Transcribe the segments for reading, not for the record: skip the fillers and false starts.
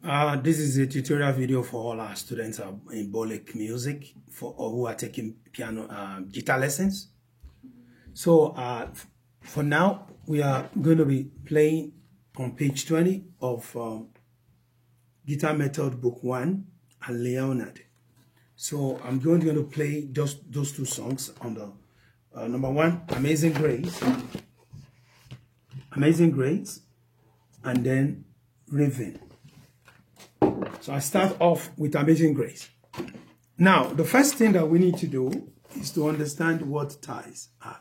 This is a tutorial video for all our students in Bolek Music or who are taking piano guitar lessons. So for now, we are going to be playing on page 20 of Guitar Method Book 1 and Leonard. So I'm going to play just those two songs on the number one, Amazing Grace, and then Raven. So I start off with Amazing Grace. Now, the first thing that we need to do is to understand what ties are.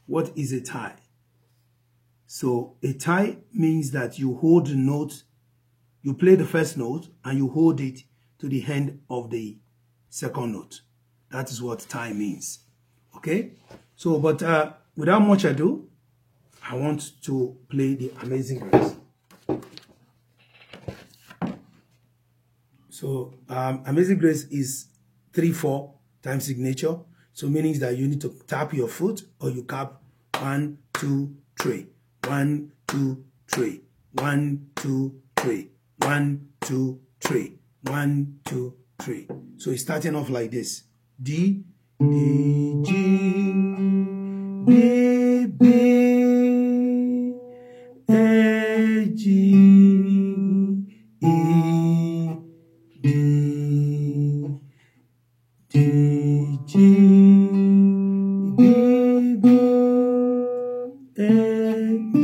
What is a tie? So a tie means that you hold the note, you play the first note, and you hold it to the end of the second note. That is what tie means. Okay? So, but without much ado, I want to play the Amazing Grace. So Amazing Grace is 3/4 time signature. So meaning that you need to tap your foot or you tap 1, 2, 3, 1, 2, 3, 1, 2, 3, 1, 2, 3, 1, 2, 3. So it's starting off like this: D, D, G, B, B, A, G, E, D, D, G, B, B, A, D,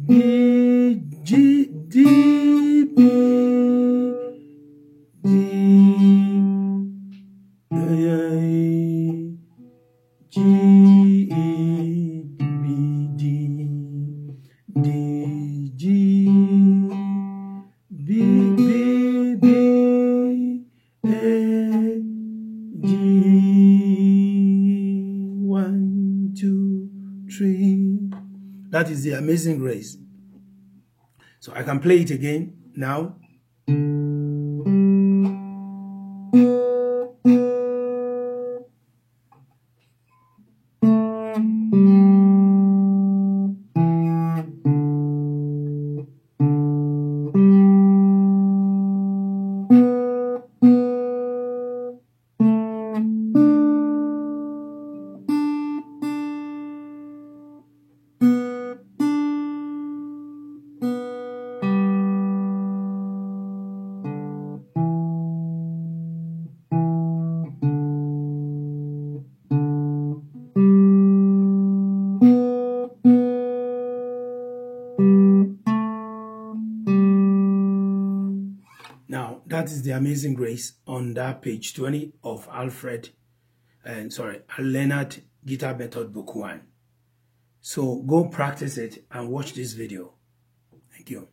B, G, D, B, D, A, G, E, B, D, D, G, B, B, B, A, G, 1, 2, 3. That is the Amazing Grace. So I can play it again now. Now, that is the Amazing Grace on that page 20 of Leonard Guitar Method Book 1. So go practice it and watch this video. Thank you.